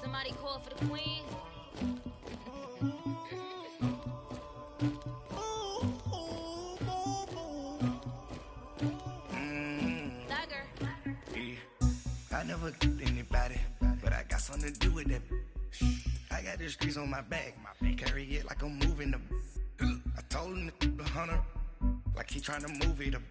Somebody call for the queen. I never killed anybody, but I got something to do with that. I got the streets on my back, carry it like I'm moving them. I told him the hunter, like he trying to move it up.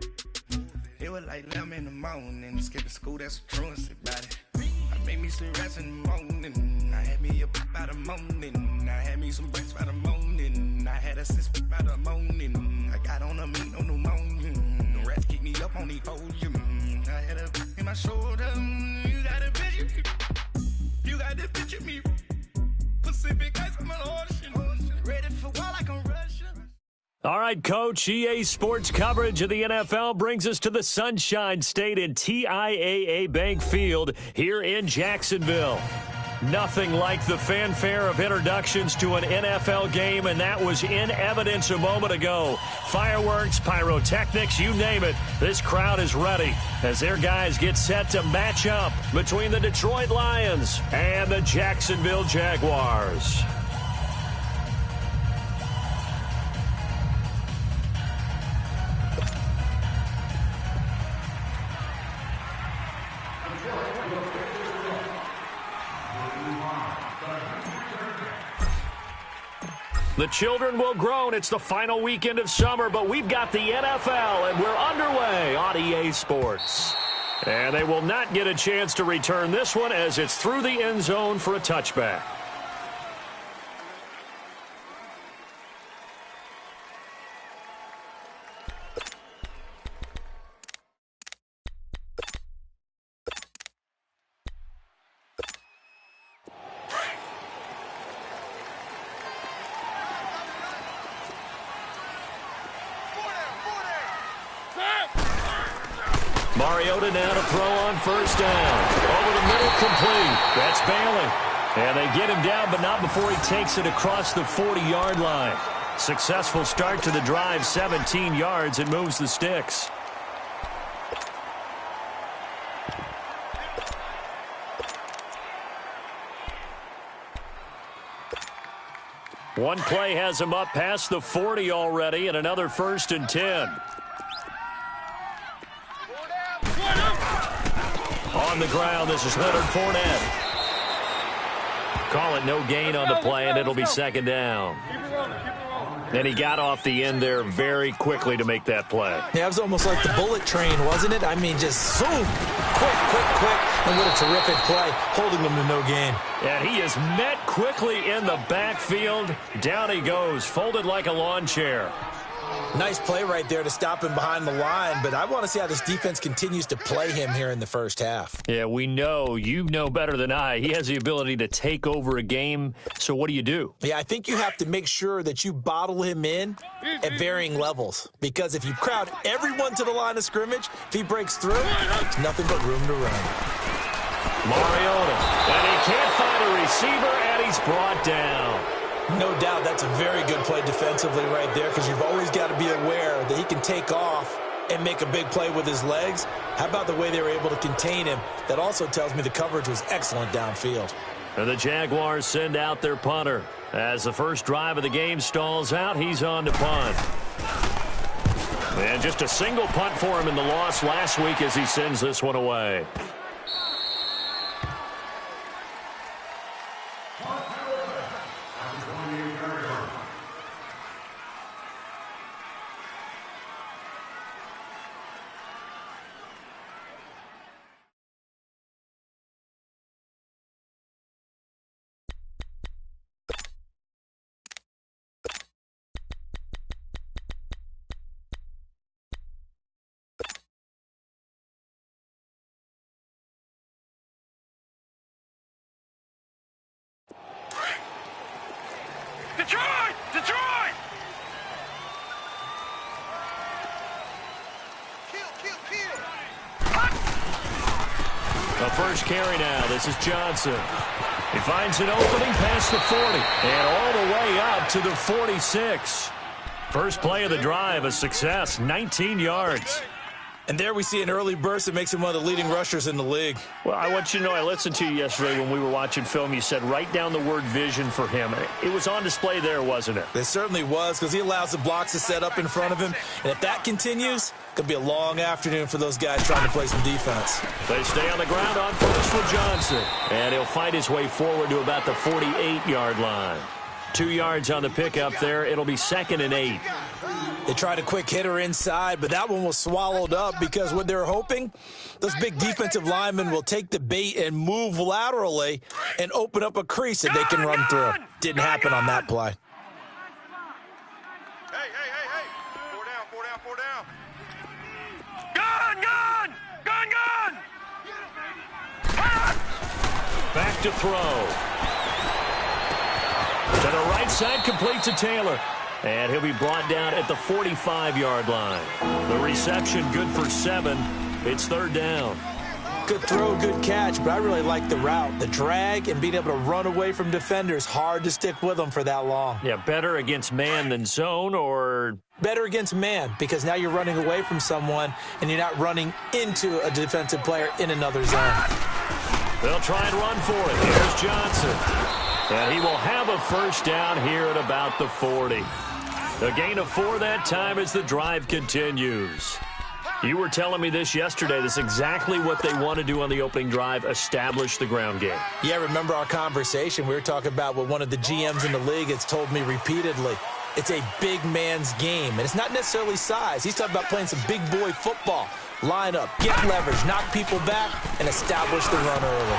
It was like 11 in the morning, skipping school, that's a truancy about it. I made me some rest in the morning, I had me a by the morning, I had me some breaks by the morning, I had a sis by the morning, I got on a meat on the morning, the rats keep me up on the podium, I had a in my shoulder, you got a picture, you got this picture me, Pacific ice on my ocean, ready for war like I'm Russian. All right, Coach, EA Sports coverage of the NFL brings us to the Sunshine State in TIAA Bank Field here in Jacksonville. Nothing like the fanfare of introductions to an NFL game, and that was in evidence a moment ago. Fireworks, pyrotechnics, you name it. This crowd is ready as their guys get set to match up between the Detroit Lions and the Jacksonville Jaguars. The children will groan. It's the final weekend of summer, but we've got the NFL, and we're underway on EA Sports. And they will not get a chance to return this one as it's through the end zone for a touchback. Mariota now to throw on first down. Over the middle, complete. That's Bailey. And they get him down, but not before he takes it across the 40-yard line. Successful start to the drive, 17 yards, and moves the sticks. One play has him up past the 40 already, and another 1st and 10. On the ground, this is Leonard Fournette. Call it no gain on the play, and it'll be 2nd down. And he got off the end there very quickly to make that play. Yeah, it was almost like the bullet train, wasn't it? I mean, just zoom, quick, and what a terrific play, holding him to no gain. And he is met quickly in the backfield. Down he goes, folded like a lawn chair. Nice play right there to stop him behind the line, but I want to see how this defense continues to play him here in the first half. Yeah, we know. You know better than I. He has the ability to take over a game, so what do? Yeah, I think you have to make sure that you bottle him in at varying levels, because if you crowd everyone to the line of scrimmage, if he breaks through, there's nothing but room to run. Mariota, and he can't find a receiver, and he's brought down. No doubt that's a very good play defensively right there, because you've always got to be aware that he can take off and make a big play with his legs. How about the way they were able to contain him? That also tells me the coverage was excellent downfield. And the Jaguars send out their punter. As the first drive of the game stalls out, he's on to punt. And just a single punt for him in the loss last week as he sends this one away. Detroit! A first carry now. This is Johnson. He finds an opening past the 40 and all the way up to the 46. First play of the drive, a success, 19 yards. And there we see an early burst that makes him one of the leading rushers in the league. Well, I want you to know, I listened to you yesterday when we were watching film. You said write down the word vision for him. It was on display there, wasn't it? It certainly was, because he allows the blocks to set up in front of him. And if that continues, it could be a long afternoon for those guys trying to play some defense. They stay on the ground on first with Johnson. And he'll fight his way forward to about the 48-yard line. 2 yards on the pickup there. It'll be 2nd and 8. They tried a quick hitter inside, but that one was swallowed up because what they're hoping, those big defensive linemen will take the bait and move laterally and open up a crease that they can run through. Didn't happen on that play. Hey. 4 down. Gun! Back to throw. To the right side, complete to Taylor. And he'll be brought down at the 45-yard line. The reception good for 7. It's 3rd down. Good throw, good catch, but I really like the route. The drag and being able to run away from defenders, hard to stick with them for that long. Yeah, better against man than zone, or? Better against man, because now you're running away from someone and you're not running into a defensive player in another zone. They'll try and run for it. Here's Johnson. And he will have a first down here at about the 40. A gain of 4 that time as the drive continues. You were telling me this yesterday. This is exactly what they want to do on the opening drive, establish the ground game. Yeah, remember our conversation. We were talking about what one of the GMs in the league has told me repeatedly. It's a big man's game, and it's not necessarily size. He's talking about playing some big boy football. Line up, get leverage, knock people back, and establish the run early.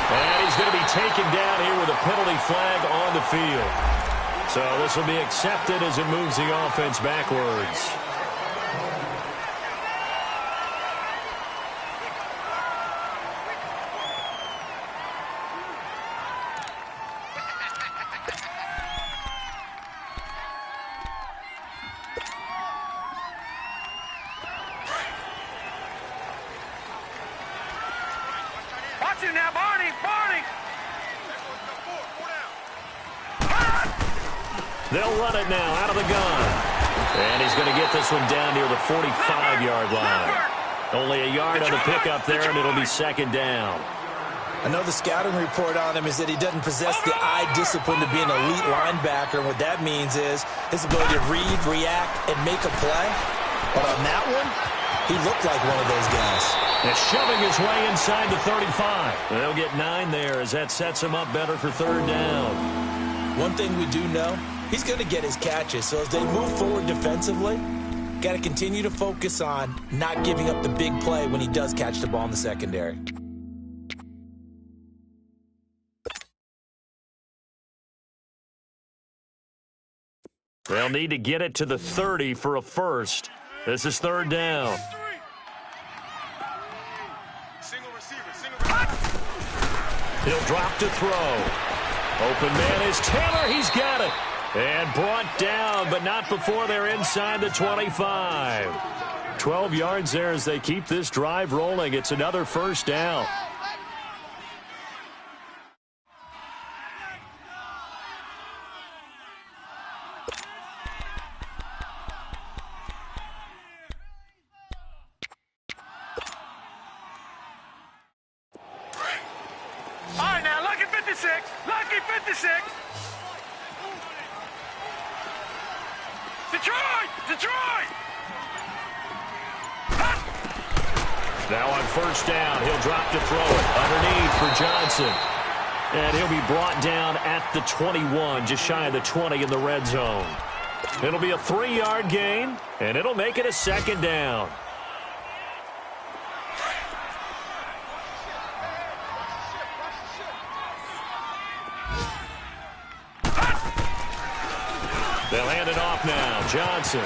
And he's going to be taken down here with a penalty flag on the field. So this will be accepted as it moves the offense backwards. Watch it now, Barney! They'll run it now out of the gun. And he's going to get this one down near the 45-yard line. Only a yard on the pickup there, and it'll be 2nd down. I know the scouting report on him is that he doesn't possess the eye discipline to be an elite linebacker. And what that means is his ability to read, react, and make a play. But on that one, he looked like one of those guys. And shoving his way inside the 35. They'll get 9 there as that sets him up better for 3rd down. One thing we do know, he's going to get his catches. So as they move forward defensively, got to continue to focus on not giving up the big play when he does catch the ball in the secondary. They'll need to get it to the 30 for a first. This is 3rd down. He'll drop to throw. Open man is Taylor. He's got it. And brought down, but not before they're inside the 25. 12 yards there as they keep this drive rolling. It's another first down. All right, now, lucky 56. Lucky 56. Detroit! Now on first down, he'll drop to throw it underneath for Johnson. And he'll be brought down at the 21, just shy of the 20 in the red zone. It'll be a 3-yard gain, and it'll make it a 2nd down. They'll hand it off now. Johnson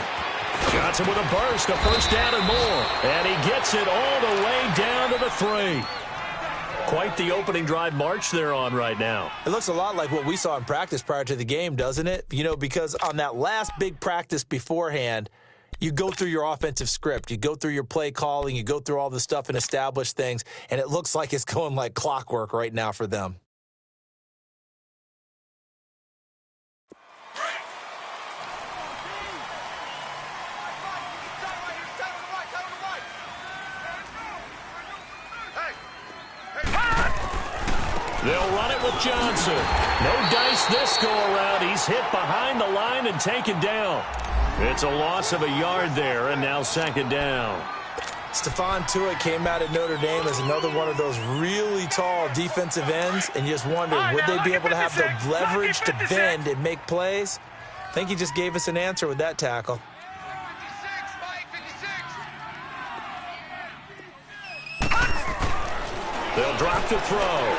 with a burst, a first down and more. And he gets it all the way down to the 3. Quite the opening drive march they're on right now. It looks a lot like what we saw in practice prior to the game, doesn't it? You know, because on that last big practice beforehand, you go through your offensive script. You go through your play calling. You go through all the stuff and establish things. And it looks like it's going like clockwork right now for them. They'll run it with Johnson. No dice this go-around. He's hit behind the line and taken down. It's a loss of a yard there, and now second down. Stephon Tuitt came out of Notre Dame as another one of those really tall defensive ends, and you just wonder, would they be able to have the leverage to bend and make plays? I think he just gave us an answer with that tackle. They'll drop the throw.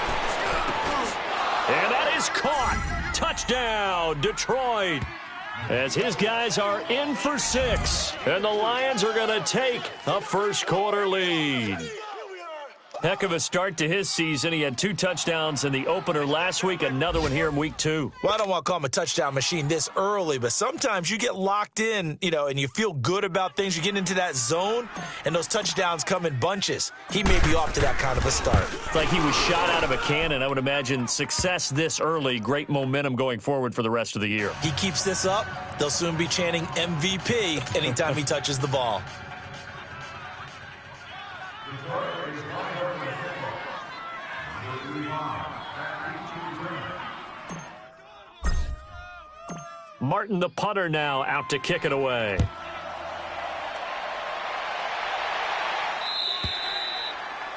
And that is caught. Touchdown, Detroit. As his guys are in for 6. And the Lions are going to take a first-quarter lead. Heck of a start to his season. He had 2 touchdowns in the opener last week, another one here in week 2. Well, I don't want to call him a touchdown machine this early, but sometimes you get locked in, and you feel good about things. You get into that zone, and those touchdowns come in bunches. He may be off to that kind of a start. It's like he was shot out of a cannon. I would imagine success this early, great momentum going forward for the rest of the year. He keeps this up, they'll soon be chanting MVP anytime he touches the ball. Martin, the punter, now out to kick it away.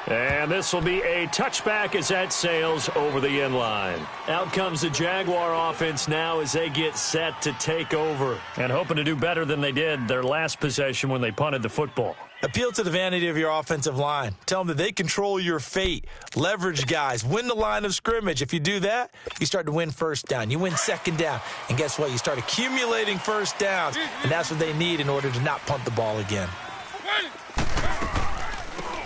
And this will be a touchback as that sails over the end line. Out comes the Jaguar offense now as they get set to take over and hoping to do better than they did their last possession when they punted the football. Appeal to the vanity of your offensive line. Tell them that they control your fate. Leverage guys. Win the line of scrimmage. If you do that, you start to win first down. You win second down. And guess what? You start accumulating first downs. And that's what they need in order to not punt the ball again.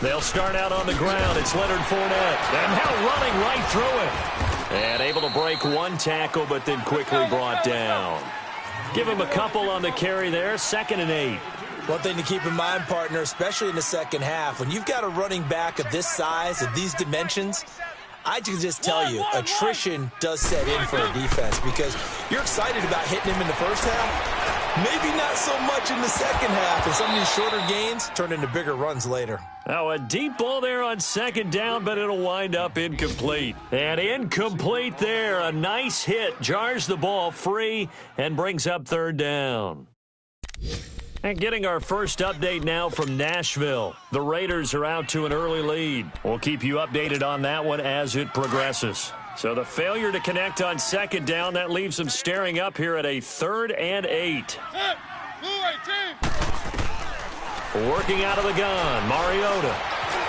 They'll start out on the ground. It's Leonard Fournette. And now running right through it. And able to break one tackle, but then quickly brought down. Give him a couple on the carry there. 2nd and 8. One thing to keep in mind, partner, especially in the second half, when you've got a running back of this size, of these dimensions, I can just tell you, attrition does set in for a defense because you're excited about hitting him in the first half. Maybe not so much in the second half, and some of these shorter gains turn into bigger runs later. Now a deep ball there on 2nd down, but it'll wind up incomplete. And incomplete there. A nice hit. Jars the ball free and brings up 3rd down. And getting our first update now from Nashville. The Raiders are out to an early lead. We'll keep you updated on that one as it progresses. So the failure to connect on 2nd down, that leaves them staring up here at a 3rd and 8. Working out of the gun, Mariota.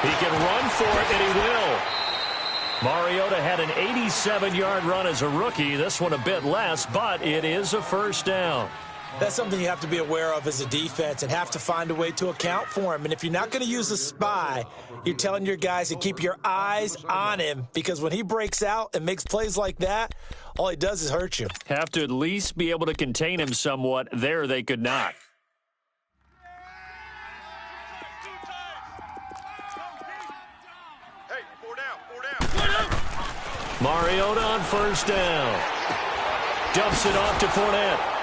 He can run for it, and he will. Mariota had an 87-yard run as a rookie. This one a bit less, but it is a first down. That's something you have to be aware of as a defense and have to find a way to account for him. And if you're not going to use a spy, you're telling your guys to keep your eyes on him because when he breaks out and makes plays like that, all he does is hurt you. Have to at least be able to contain him somewhat. There they could not. Hey, 4 down. Mariota on 1st down. Dumps it off to Fournette.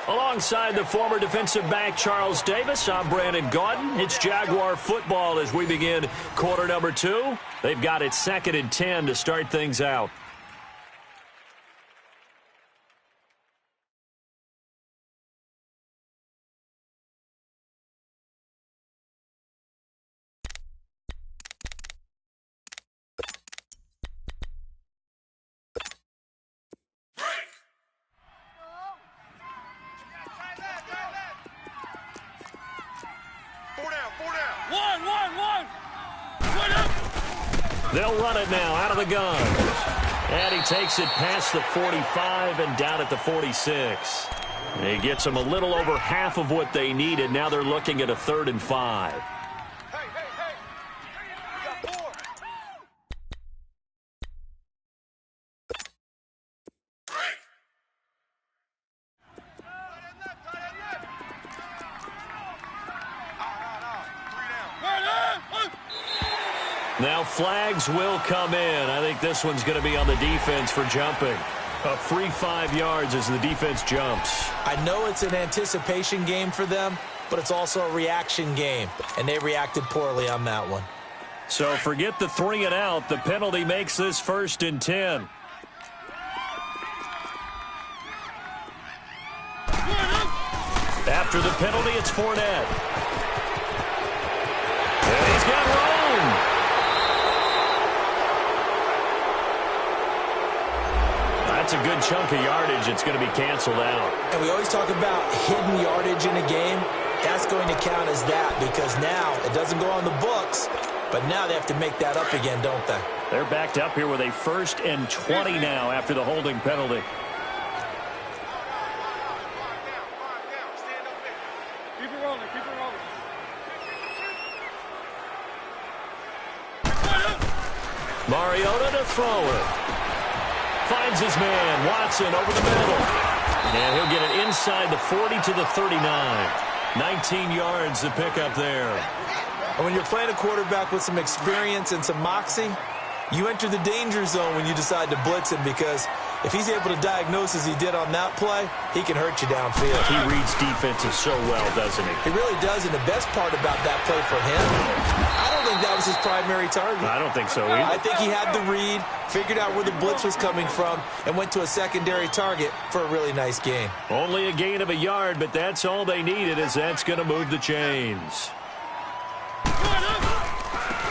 Alongside the former defensive back Charles Davis, I'm Brandon Gaudin. It's Jaguar football as we begin quarter number 2. They've got it 2nd and 10 to start things out. They'll run it now out of the gun. And he takes it past the 45 and down at the 46. He gets them a little over half of what they needed. Now they're looking at a 3rd and 5. Now flags will come in. I think this one's going to be on the defense for jumping. A free 5 yards as the defense jumps. I know it's an anticipation game for them, but it's also a reaction game, and they reacted poorly on that one. So forget the 3 and out. The penalty makes this 1st and 10. After the penalty, it's Fournette. And he's got room. That's a good chunk of yardage. It's going to be canceled out. And we always talk about hidden yardage in a game. That's going to count as that because now it doesn't go on the books, but now they have to make that up again, don't they? They're backed up here with a 1st and 20 now after the holding penalty. Mariota to throw it. Finds his man, Watson, over the middle. And he'll get it inside the 40 to the 39. 19 yards to pick up there. And when you're playing a quarterback with some experience and some moxie, you enter the danger zone when you decide to blitz him because if he's able to diagnose as he did on that play, he can hurt you downfield. He reads defenses so well, doesn't he? He really does, and the best part about that play for him, I don't think that was his primary target. I don't think so either. I think he had the read, figured out where the blitz was coming from, and went to a secondary target for a really nice gain. Only a gain of a yard, but that's all they needed as that's going to move the chains.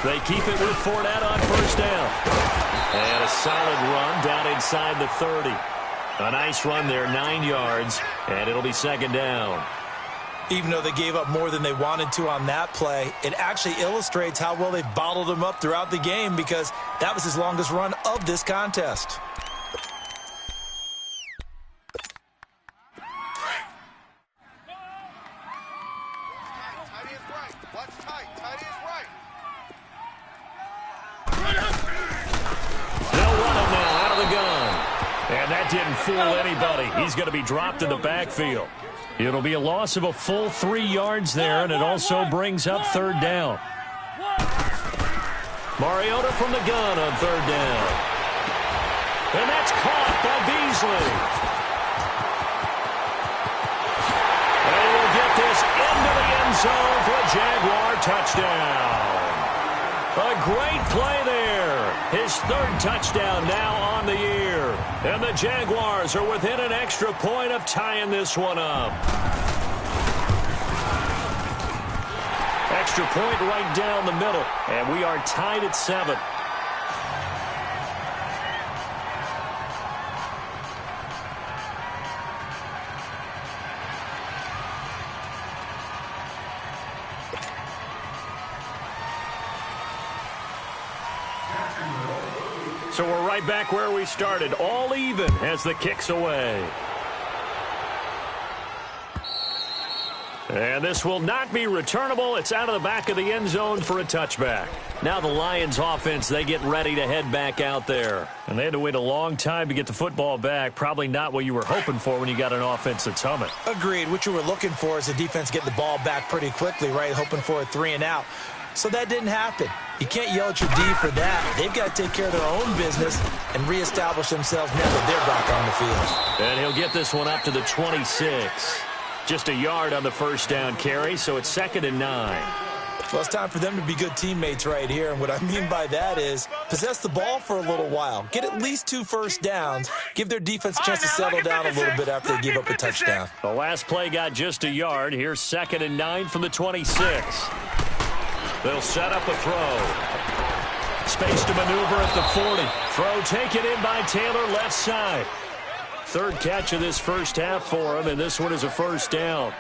They keep it with Fournette on 1st down. And a solid run down inside the 30. A nice run there, 9 yards, and it'll be 2nd down. Even though they gave up more than they wanted to on that play, it actually illustrates how well they've bottled him up throughout the game because that was his longest run of this contest. Didn't fool anybody. He's going to be dropped in the backfield. It'll be a loss of a full 3 yards there, and it also brings up 3rd down. Mariota from the gun on 3rd down. And that's caught by Beasley. And he'll get this into the end zone for a Jaguar touchdown. A great play there. His 3rd touchdown now on the year. And the Jaguars are within an extra point of tying this one up. Extra point right down the middle. And we are tied at 7. So we're right back where we started, all even as the kick's away. And this will not be returnable. It's out of the back of the end zone for a touchback. Now the Lions offense, they get ready to head back out there. And they had to wait a long time to get the football back. Probably not what you were hoping for when you got an offense that's humming. Agreed. What you were looking for is the defense getting the ball back pretty quickly, right? Hoping for a 3 and out. So that didn't happen. You can't yell at your D for that. They've got to take care of their own business and reestablish themselves now that they're back on the field. And he'll get this one up to the 26. Just a yard on the 1st down carry, so it's 2nd and 9. Well, it's time for them to be good teammates right here. And what I mean by that is possess the ball for a little while. Get at least 2 first downs. Give their defense a chance to settle down a little bit after they give up a touchdown. The last play got just a yard. Here's 2nd and 9 from the 26. They'll set up a throw. Space to maneuver at the 40. Throw taken in by Taylor, left side. 3rd catch of this first half for him, and this one is a 1st down.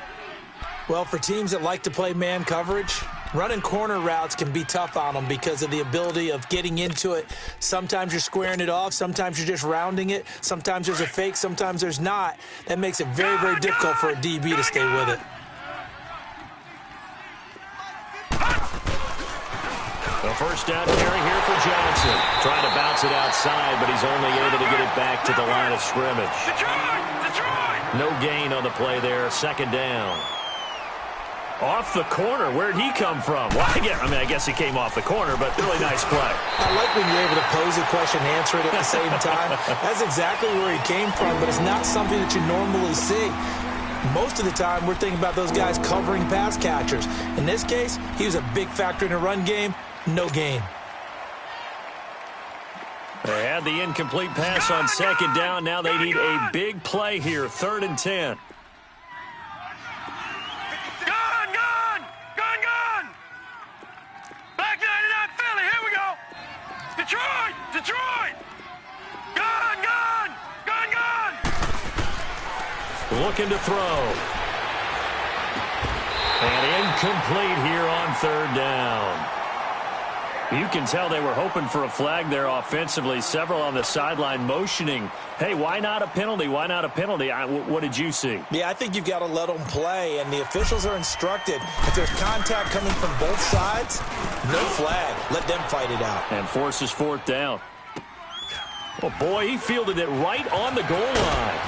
Well, for teams that like to play man coverage, running corner routes can be tough on them because of the ability of getting into it. Sometimes you're squaring it off. Sometimes you're just rounding it. Sometimes there's a fake. Sometimes there's not. That makes it very, very difficult for a DB to stay with it. The 1st down carry here for Johnson. Trying to bounce it outside, but he's only able to get it back to the line of scrimmage. No gain on the play there. 2nd down. Off the corner. Where'd he come from? Well, I guess he came off the corner, but really nice play. I like when you're able to pose a question and answer it at the same time. That's exactly where he came from, but it's not something that you normally see. Most of the time, we're thinking about those guys covering pass catchers. In this case, he was a big factor in the run game. No gain. They had the incomplete pass on second down. Now they need a big play here, 3rd and 10. Gone! Back 99 Philly, here we go! Detroit! Gone! Looking to throw. And incomplete here on 3rd down. You can tell they were hoping for a flag there offensively. Several on the sideline motioning, hey, why not a penalty? Why not a penalty? What did you see? Yeah, I think you've got to let them play, and the officials are instructed. If there's contact coming from both sides, no flag. Let them fight it out. And forces 4th down. Oh, boy, he fielded it right on the goal line.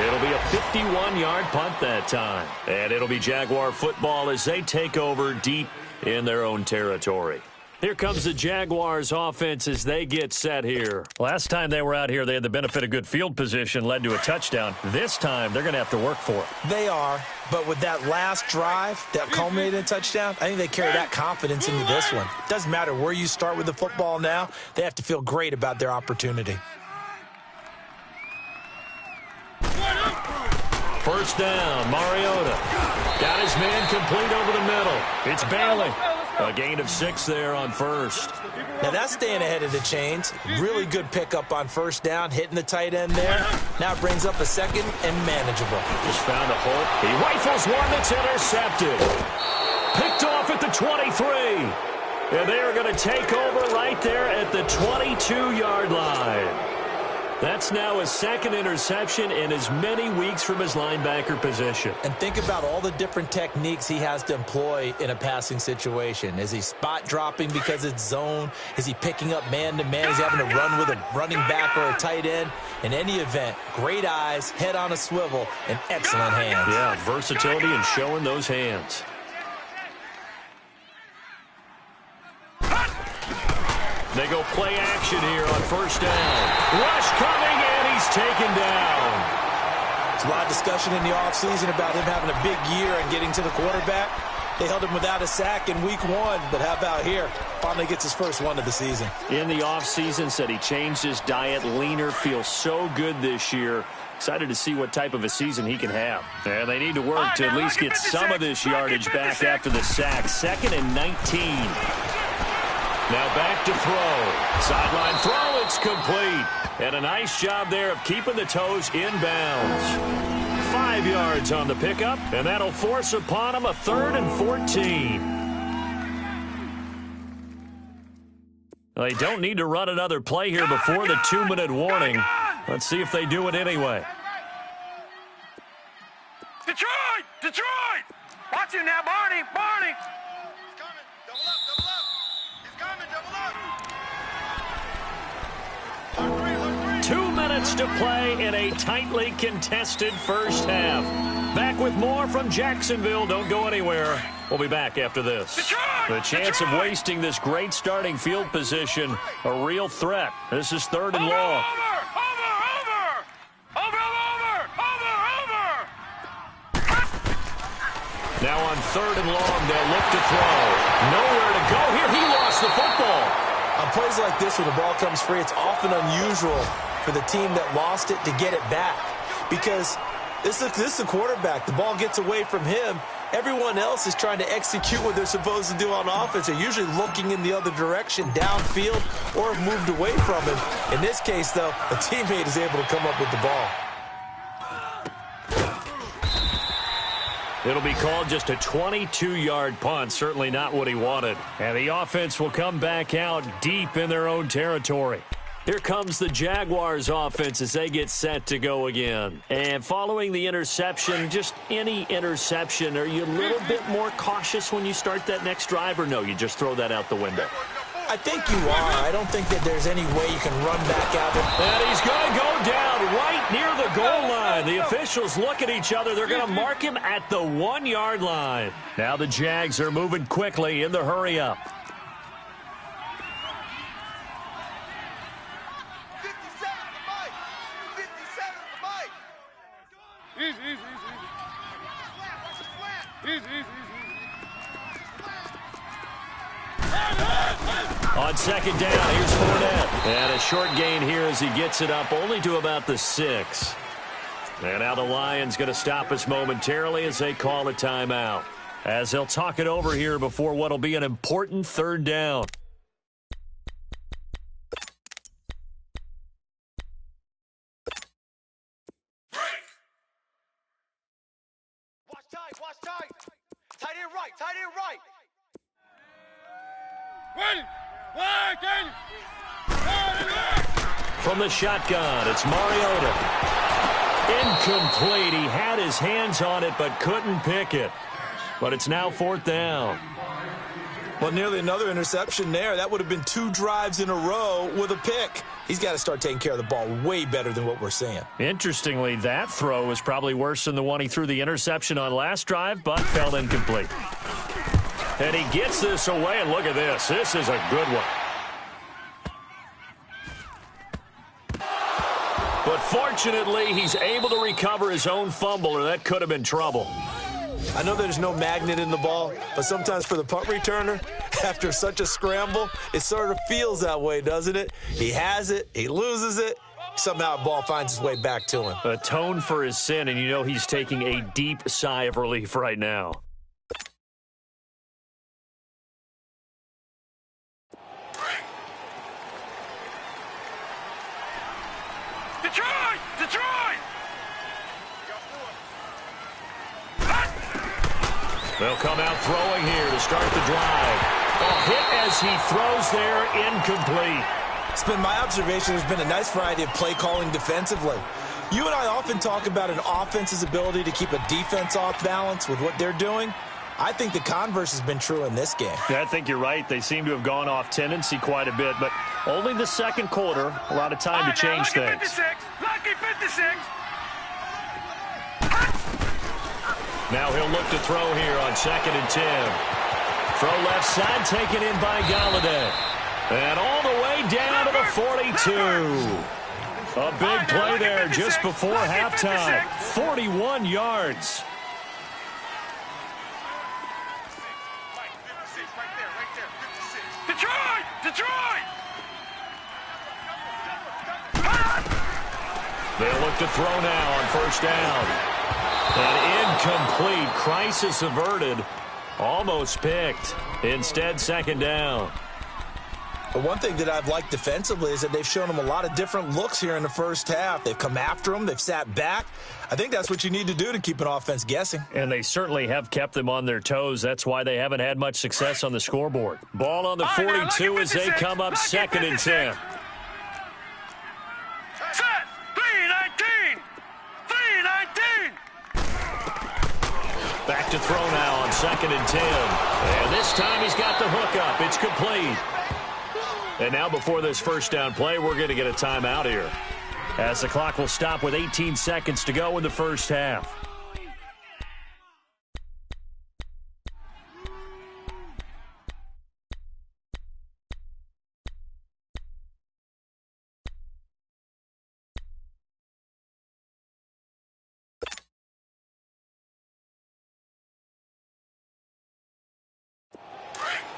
It'll be a 51-yard punt that time. And it'll be Jaguar football as they take over deep in their own territory. Here comes the Jaguars offense as they get set here. Last time they were out here, they had the benefit of good field position, led to a touchdown. This time, they're going to have to work for it. They are, but with that last drive that culminated in a touchdown, I think they carry that confidence into this one. Doesn't matter where you start with the football now, they have to feel great about their opportunity. 1st down, Mariota. Got his man complete over the middle. It's Bailey. A gain of 6 there on 1st. Now that's staying ahead of the chains. Really good pickup on 1st down, hitting the tight end there. Now it brings up a 2nd and manageable. Just found a hole. He rifles one that's intercepted. Picked off at the 23. And they are going to take over right there at the 22-yard line. That's now his 2nd interception in as many weeks from his linebacker position. And think about all the different techniques he has to employ in a passing situation. Is he spot dropping because it's zone? Is he picking up man-to-man? Is he having to run with a running back or a tight end? In any event, great eyes, head on a swivel, and excellent hands. Yeah, versatility and showing those hands. They go play action here on 1st down. Rush coming, and he's taken down. There's a lot of discussion in the offseason about him having a big year and getting to the quarterback. They held him without a sack in week 1, but how about here? Finally gets his first one of the season. In the offseason, said he changed his diet, leaner, feels so good this year. Excited to see what type of a season he can have. And they need to work to at least get some of this yardage back after the sack. 2nd and 19. Now back to throw. Sideline throw, it's complete. And a nice job there of keeping the toes inbounds. 5 yards on the pickup, and that'll force upon him a 3rd and 14. They don't need to run another play here before the 2-minute warning. Let's see if they do it anyway. Detroit! Watch him now, Barney! To play in a tightly contested first half. Back with more from Jacksonville. Don't go anywhere. We'll be back after this. The chance of wasting this great starting field position, a real threat. This is 3rd and long. Now on 3rd and long, they'll look to throw. Nowhere to go here. He lost the football. On plays like this, when the ball comes free, it's often unusual for the team that lost it to get it back, because this is the quarterback. The ball gets away from him. Everyone else is trying to execute what they're supposed to do on offense. They're usually looking in the other direction, downfield, or have moved away from him. In this case, though, a teammate is able to come up with the ball. It'll be called just a 22-yard punt, certainly not what he wanted. And the offense will come back out deep in their own territory. Here comes the Jaguars offense as they get set to go again. And following the interception, just any interception, are you a little bit more cautious when you start that next drive, or no, you just throw that out the window? I think you are. I don't think that there's any way you can run back out of it. And he's going to go down right near the goal line. The officials look at each other. They're going to mark him at the 1-yard line. Now the Jags are moving quickly in the hurry-up. On second down, here's Fournette. And a short gain here as he gets it up only to about the 6. And now the Lions going to stop us momentarily as they call a timeout. As they'll talk it over here before what will be an important third down. Watch tight. Tight end right. From the shotgun, it's Mariota. Incomplete. He had his hands on it but couldn't pick it. But it's now 4th down. Well, nearly another interception there. That would have been 2 drives in a row with a pick. He's got to start taking care of the ball way better than what we're seeing. Interestingly, that throw was probably worse than the one he threw the interception on last drive, but fell incomplete. And he gets this away, and look at this. This is a good one. But fortunately, he's able to recover his own fumble, or that could have been trouble. I know there's no magnet in the ball, but sometimes for the punt returner, after such a scramble, it sort of feels that way, doesn't it? He has it, he loses it, somehow the ball finds its way back to him. Atone for his sin, and you know he's taking a deep sigh of relief right now. Detroit! They'll come out throwing here to start the drive. A hit as he throws there, incomplete. It's been my observation there's been a nice variety of play calling defensively. You and I often talk about an offense's ability to keep a defense off balance with what they're doing. I think the converse has been true in this game. Yeah, I think you're right. They seem to have gone off tendency quite a bit, but only the second quarter, a lot of time to change things. Lucky 56. Now he'll look to throw here on 2nd and 10. Throw left side, taken in by Galladay. And all the way down to the 42. A big play there just before halftime. 41 yards. Detroit! They'll look to throw now on 1st down. An incomplete. Crisis averted. Almost picked. Instead, 2nd down. But one thing that I've liked defensively is that they've shown him a lot of different looks here in the first half. They've come after him. They've sat back. I think that's what you need to do to keep an offense guessing. And they certainly have kept them on their toes. That's why they haven't had much success on the scoreboard. Ball on the 42 as they come up 2nd and 10. Set. 3-19. Back to throw now on 2nd and 10. And this time he's got the hook up. It's complete. And now before this first down play, we're going to get a timeout here, as the clock will stop with 18 seconds to go in the first half.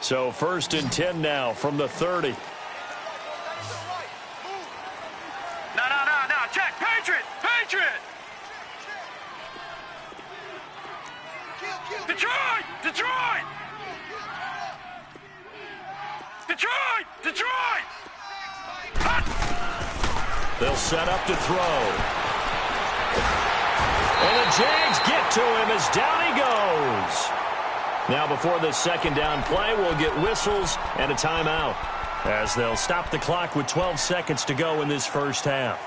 So 1st and 10 now from the 30. No. Check. Patriot. Detroit. They'll set up to throw. And the Jags get to him as down he goes. Now before the 2nd down play, we'll get whistles and a timeout, as they'll stop the clock with 12 seconds to go in this first half.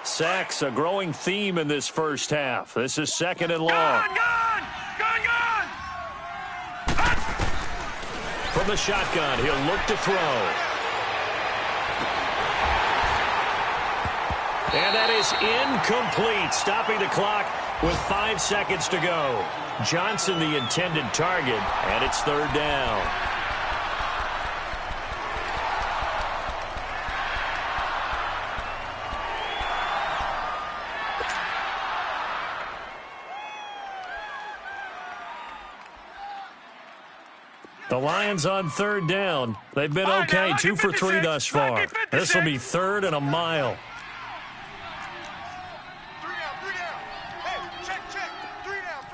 Sacks, a growing theme in this first half. This is 2nd and long. Gun! From the shotgun, he'll look to throw. And that is incomplete, stopping the clock with 5 seconds to go. Johnson, the intended target, and it's 3rd down. The Lions on third down. They've been okay, 2 for 3 thus far. This will be 3rd and a mile. 3 down. Hey, check. 3 down.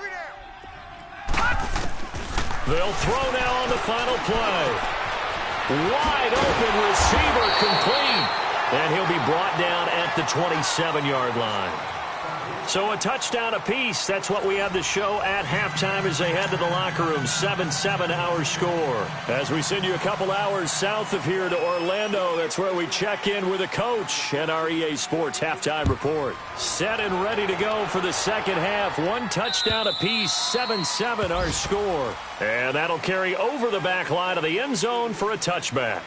They'll throw now on the final play. Wide open receiver complete. And he'll be brought down at the 27-yard line. So a touchdown apiece. That's what we have to show at halftime as they head to the locker room. 7-7 our score. As we send you a couple hours south of here to Orlando, that's where we check in with a coach and our EA Sports halftime report. Set and ready to go for the second half. 1 touchdown apiece. 7-7 our score. And that'll carry over the back line of the end zone for a touchback.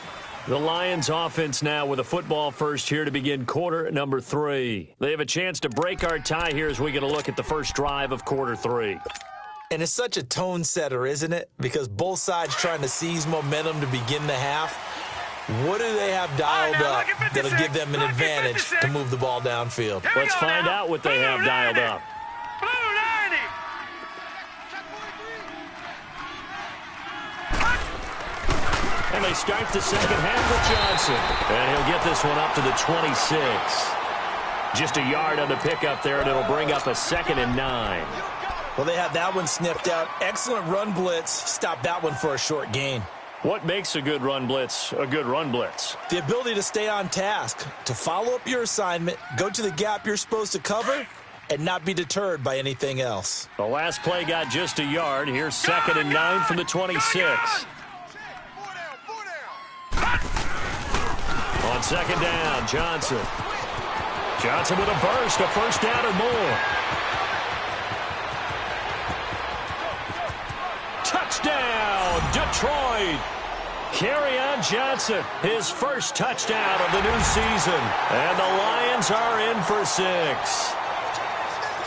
The Lions offense now with a football first here to begin quarter number 3. They have a chance to break our tie here as we get a look at the first drive of quarter 3. And it's such a tone setter, isn't it? Because both sides trying to seize momentum to begin the half. What do they have dialed up that'll give them an advantage to move the ball downfield? Let's find out what they have dialed up. Blue 90. And they start the second half with Johnson. And he'll get this one up to the 26. Just a yard on the pickup there, and it'll bring up a 2nd and 9. Well, they had that one sniffed out. Excellent run blitz. Stop that one for a short gain. What makes a good run blitz a good run blitz? The ability to stay on task, to follow up your assignment, go to the gap you're supposed to cover, and not be deterred by anything else. The last play got just a yard. Here's 2nd and 9 from the 26. On 2nd down, Johnson. Johnson with a burst, a first down or more. Touchdown, Detroit. Kerryon Johnson, his first touchdown of the new season. And the Lions are in for 6.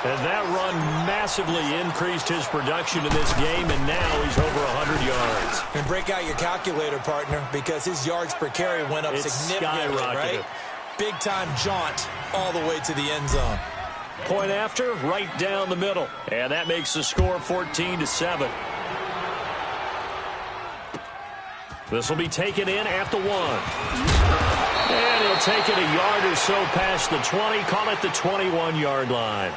And that run massively increased his production in this game, and now he's over 100 yards. And break out your calculator, partner, because his yards per carry went up significantly, right? Big-time jaunt all the way to the end zone. Point after, right down the middle. And that makes the score 14-7. This will be taken in at the 1. And he'll take it a yard or so past the 20, call it the 21-yard line.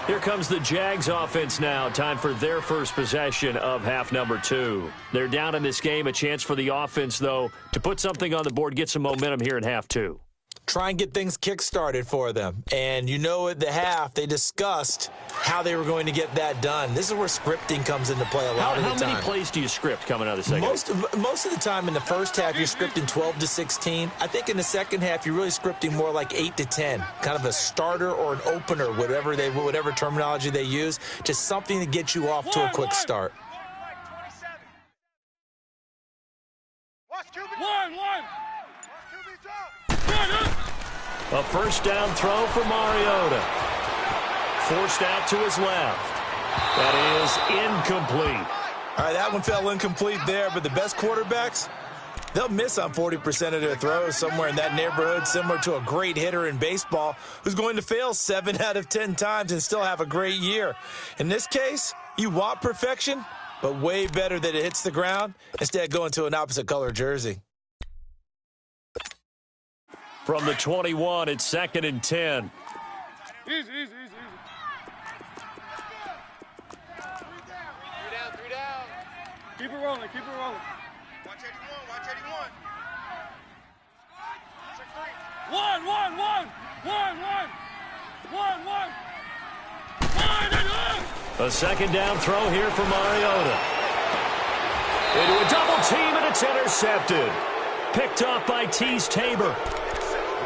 Here comes the Jags offense now. Time for their first possession of half number 2. They're down in this game. A chance for the offense, though, to put something on the board, get some momentum here in half 2. Try and get things kick-started for them. And you know at the half, they discussed how they were going to get that done. This is where scripting comes into play a lot of the time. How many plays do you script coming out of the second half? Most of the time in the first half, you're scripting 12 to 16. I think in the second half, you're really scripting more like 8 to 10. Kind of a starter or an opener, whatever terminology they use. Just something to get you off to a quick start. A first down throw for Mariota. Forced out to his left. That is incomplete. All right, that one fell incomplete there, but the best quarterbacks, they'll miss on 40% of their throws, somewhere in that neighborhood, similar to a great hitter in baseball who's going to fail 7 out of 10 times and still have a great year. In this case, you want perfection, but way better that it hits the ground instead of going to an opposite color jersey. From the 21, it's 2nd and 10. Easy. 3 down. Keep it rolling. Watch 81. Check 3. One. A second down throw here for Mariota. Into a double team, and it's intercepted. Picked off by Tease Tabor.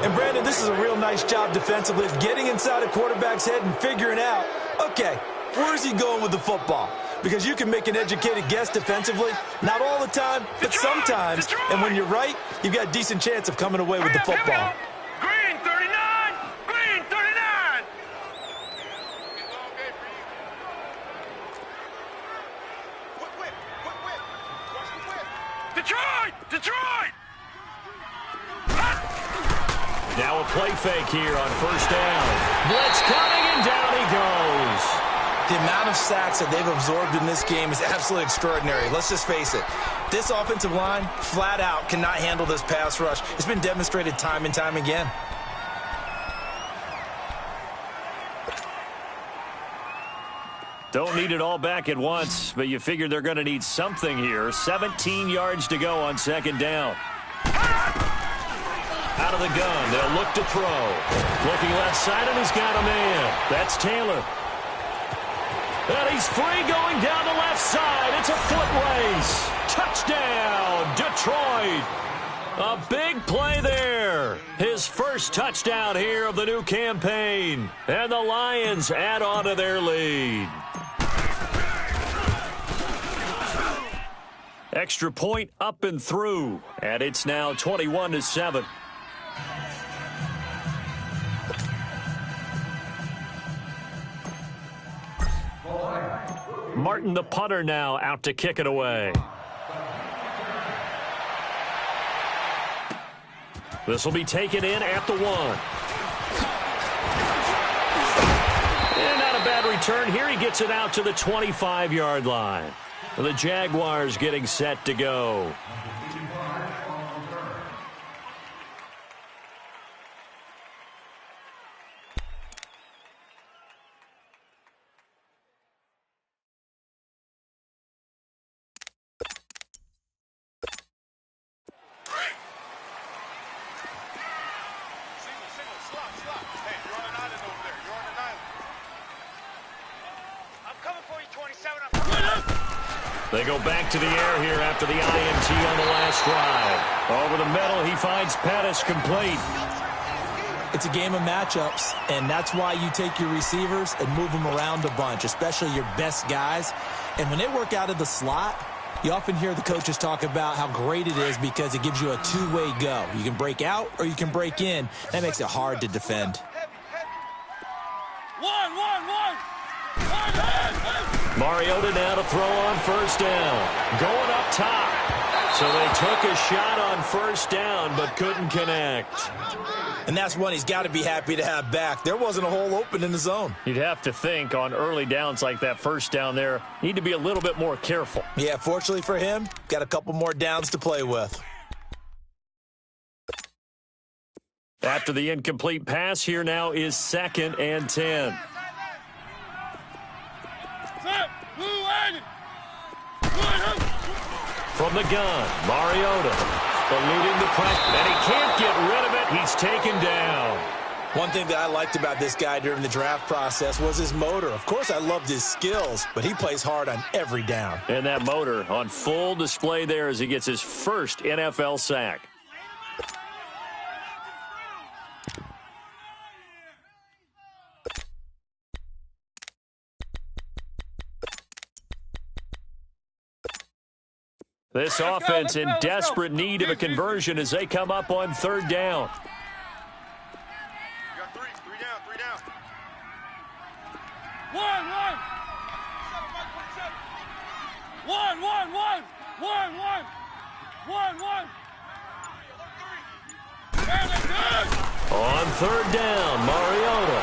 And, Brandon, this is a real nice job defensively of getting inside a quarterback's head and figuring out, okay, where's he going with the football? Because you can make an educated guess defensively, not all the time, but sometimes. And when you're right, you've got a decent chance of coming away with the football. Green 39. Detroit. Now a play fake here on first down. Blitz coming, and down he goes. The amount of sacks that they've absorbed in this game is absolutely extraordinary. Let's just face it. This offensive line, flat out, cannot handle this pass rush. It's been demonstrated time and time again. Don't need it all back at once, but you figure they're going to need something here. 17 yards to go on second down. Out of the gun, they'll look to throw. Looking left side, and he's got a man. That's Taylor. And he's free going down the left side. It's a foot race. Touchdown, Detroit. A big play there. His first touchdown here of the new campaign. And the Lions add on to their lead. Extra point up and through. And it's now 21-7. Martin, the punter, now out to kick it away. This will be taken in at the 1. And not a bad return here. He gets it out to the 25-yard line. The Jaguars getting set to go. They go back to the air here after the INT on the last drive. Over the middle, he finds Pettis complete. It's a game of matchups, and that's why you take your receivers and move them around a bunch, especially your best guys. And when they work out of the slot, you often hear the coaches talk about how great it is because it gives you a two-way go. You can break out or you can break in. That makes it hard to defend. Mariota now to throw on first down. Going up top. So they took a shot on first down but couldn't connect. And that's one he's got to be happy to have back. There wasn't a hole open in the zone. You'd have to think on early downs like that first down there, need to be a little bit more careful. Yeah, fortunately for him, got a couple more downs to play with. After the incomplete pass, here now is 2nd and 10. From the gun, Mariota eluding the pressure, and he can't get rid of it. He's taken down. One thing that I liked about this guy during the draft process was his motor. Of course, I loved his skills, but he plays hard on every down. And that motor on full display there as he gets his first NFL sack. This offense in desperate need of a conversion as they come up on 3rd down. You got three down. On 3rd down, Mariota.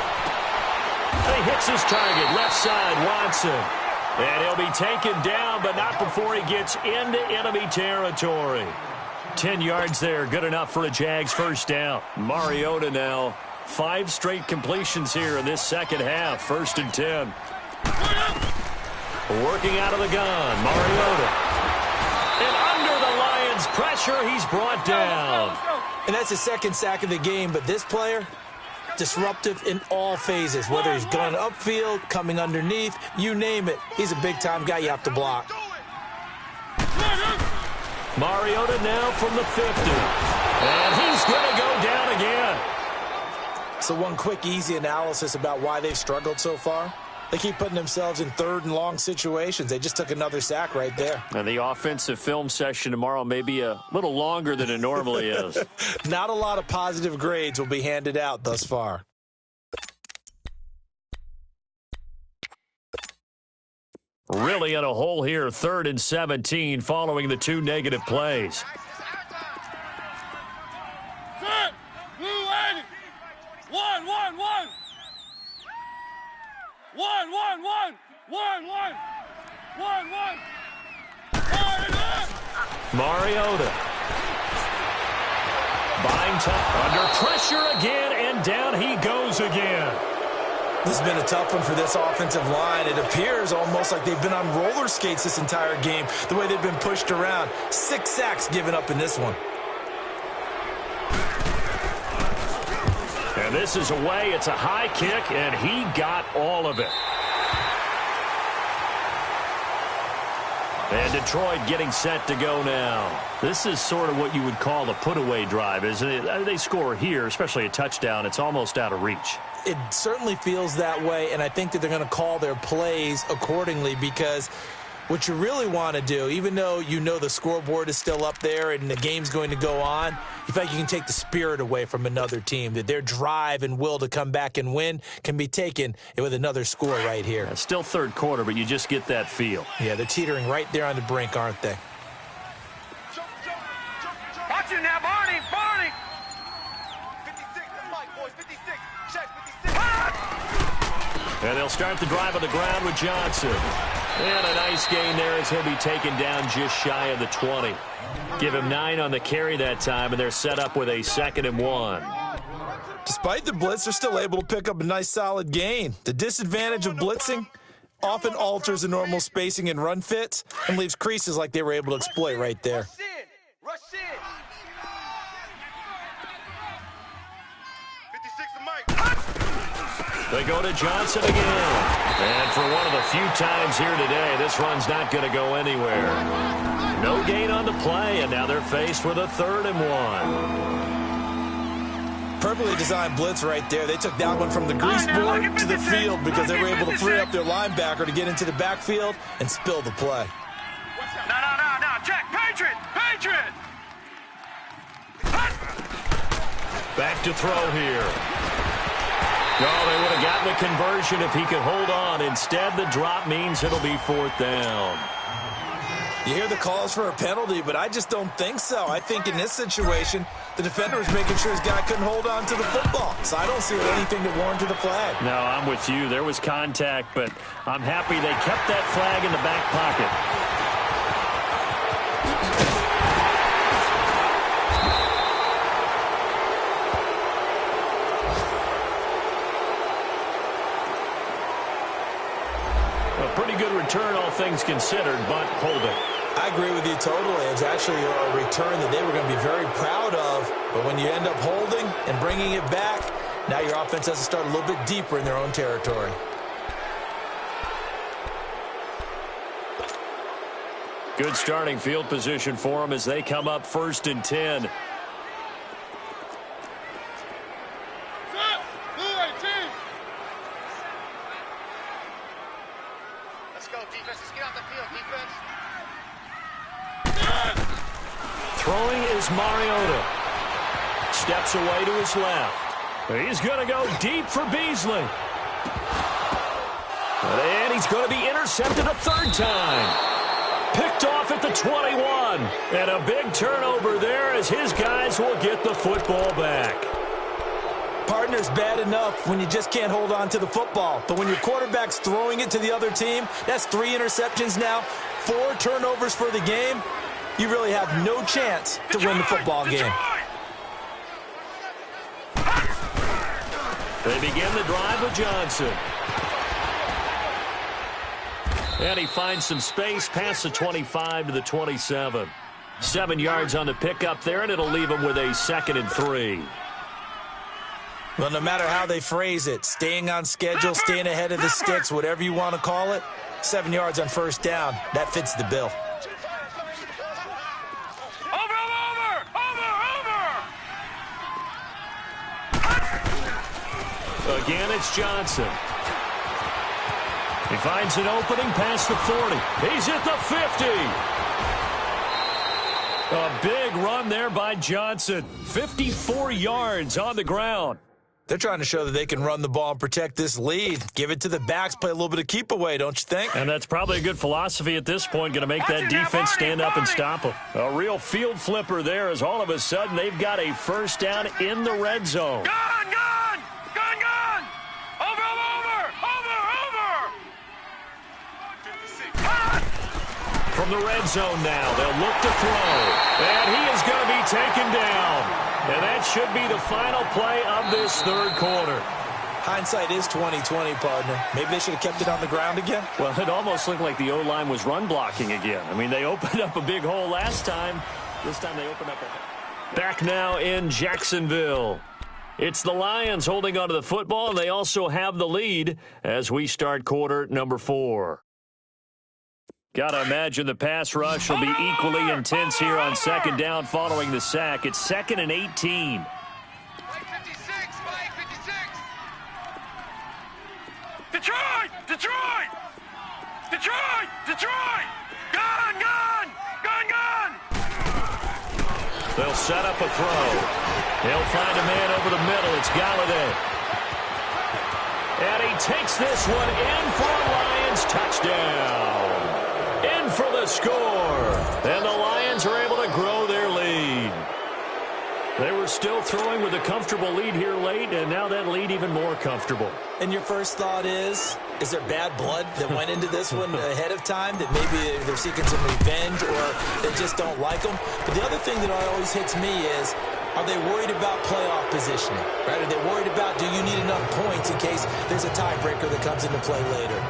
And he hits his target, left side, Watson. And he'll be taken down, but not before he gets into enemy territory. 10 yards there, good enough for a Jags first down. Mariota now, 5 straight completions here in this second half, 1st and 10. Working out of the gun, Mariota. And under the Lions' pressure, he's brought down. And that's his 2nd sack of the game, but this player, disruptive in all phases, whether he's going upfield, coming underneath, you name it. He's a big-time guy you have to block. Mariota now from the 50. And he's going to go down again. So one quick, easy analysis about why they've struggled so far. They keep putting themselves in 3rd and long situations. They just took another sack right there. And the offensive film session tomorrow may be a little longer than it normally is. Not a lot of positive grades will be handed out thus far. Really in a hole here, 3rd and 17 following the 2 negative plays. One. Mariota. Buying time. Under pressure again, and down he goes again. This has been a tough one for this offensive line. It appears almost like they've been on roller skates this entire game, the way they've been pushed around. 6 sacks given up in this one. And this is away. It's a high kick, and he got all of it. And Detroit getting set to go now. This is sort of what you would call a put-away drive, isn't it? They score here, especially a touchdown. It's almost out of reach. It certainly feels that way, and I think that they're going to call their plays accordingly, because what you really want to do, even though you know the scoreboard is still up there and the game's going to go on, you feel like you can take the spirit away from another team, that their drive and will to come back and win can be taken with another score right here. It's still third quarter, but you just get that feel. Yeah, they're teetering right there on the brink, aren't they? Watch it now, Barney! Barney! 56, Mike, boys, 56. Check, 56. And they'll start the drive on the ground with Johnson. And a nice gain there as he'll be taken down just shy of the 20. Give him 9 on the carry that time, and they're set up with a 2nd and 1. Despite the blitz, they're still able to pick up a nice solid gain. The disadvantage of blitzing often alters the normal spacing and run fits and leaves creases like they were able to exploit right there. Rush in. 56 to Mike. They go to Johnson again. And for one of the few times here today, this run's not going to go anywhere. No gain on the play, and now they're faced with a 3rd and 1. Perfectly designed blitz right there. They took that one from the grease board to the field because they were able to free up their linebacker to get into the backfield and spill the play. No. Check. Patriot! Patriot! Back to throw here. No, they would have gotten the conversion if he could hold on. Instead, the drop means it'll be 4th down. You hear the calls for a penalty, but I just don't think so. I think in this situation, the defender was making sure his guy couldn't hold on to the football. So I don't see anything to warrant the flag. No, I'm with you. There was contact, but I'm happy they kept that flag in the back pocket. Pretty good return, all things considered, but holding. I agree with you totally. It was actually a return that they were going to be very proud of. But when you end up holding and bringing it back, now your offense has to start a little bit deeper in their own territory. Good starting field position for them as they come up 1st and 10. Throwing is Mariota. Steps away to his left. He's going to go deep for Beasley. And he's going to be intercepted a 3rd time. Picked off at the 21. And a big turnover there as his guys will get the football back. Partner's bad enough when you just can't hold on to the football. But when your quarterback's throwing it to the other team, that's 3 interceptions now, 4 turnovers for the game. You really have no chance to win the football game. They begin the drive with Johnson. And he finds some space past the 25 to the 27. 7 yards on the pickup there, and it'll leave him with a 2nd and 3. Well, no matter how they phrase it, staying on schedule, staying ahead of the sticks, whatever you want to call it, 7 yards on 1st down, that fits the bill. Again, it's Johnson. He finds an opening past the 40. He's at the 50. A big run there by Johnson. 54 yards on the ground. They're trying to show that they can run the ball and protect this lead. Give it to the backs, play a little bit of keep away, don't you think? And that's probably a good philosophy at this point, going to make that defense stand up and stop them. A real field flipper there as all of a sudden they've got a 1st down in the red zone. Gone! Over! From the red zone now, they'll look to throw. And he is going to be taken down. And that should be the final play of this third quarter. Hindsight is 20/20, partner. Maybe they should have kept it on the ground again. Well, it almost looked like the O-line was run blocking again. I mean, they opened up a big hole last time. This time they opened up a... Back now in Jacksonville. It's the Lions holding onto the football, and they also have the lead as we start quarter number 4. Gotta imagine the pass rush will be equally intense here on second down following the sack. It's 2nd and 18. Detroit! Detroit! Detroit! Detroit! Gone! Gone! Gone! Gone! They'll set up a throw. They'll find a man over the middle. It's Galladay. And he takes this one in for a Lions touchdown. In for the score. And the Lions are able to grow their lead. They were still throwing with a comfortable lead here late, and now that lead even more comfortable. And your first thought is there bad blood that went into this one ahead of time, that maybe they're seeking some revenge or they just don't like them? But the other thing that always hits me is, are they worried about playoff positioning? Right? Are they worried about, do you need enough points in case there's a tiebreaker that comes into play later?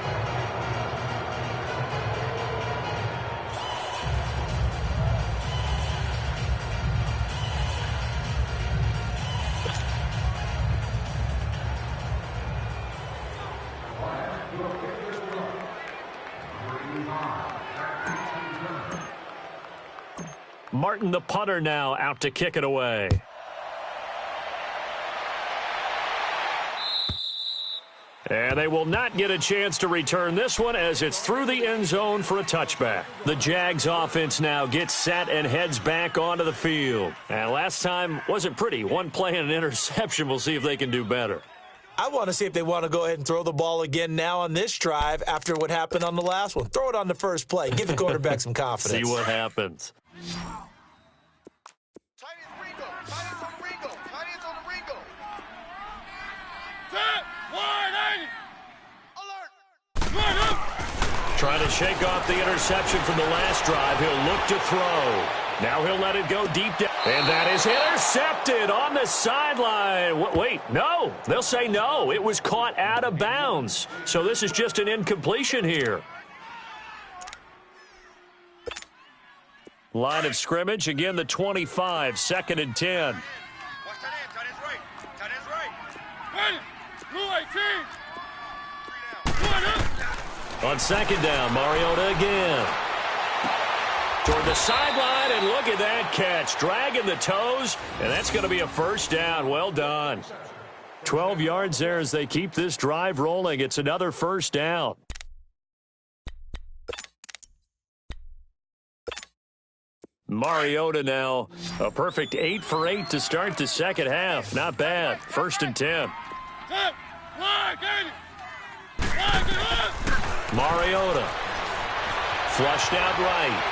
Martin, the punter, now out to kick it away. And they will not get a chance to return this one as it's through the end zone for a touchback. The Jags offense now gets set and heads back onto the field. And last time wasn't pretty. One play and an interception. We'll see if they can do better. I want to see if they want to go ahead and throw the ball again now on this drive after what happened on the last one. Throw it on the first play. Give the quarterback some confidence. See what happens. Trying to shake off the interception from the last drive. He'll look to throw. Now he'll let it go deep down. And that is intercepted on the sideline. Wait, no. They'll say no. It was caught out of bounds. So this is just an incompletion here. Line of scrimmage. Again, the 25. 2nd and 10. Watch that end. Tight end's right. Tight end's right. On second down, Mariota again. Toward the sideline, and look at that catch. Dragging the toes, and that's going to be a first down. Well done. 12 yards there as they keep this drive rolling. It's another first down. Mariota now a perfect 8 for 8 to start the second half. Not bad. 1st and 10. Mariota flushed out right.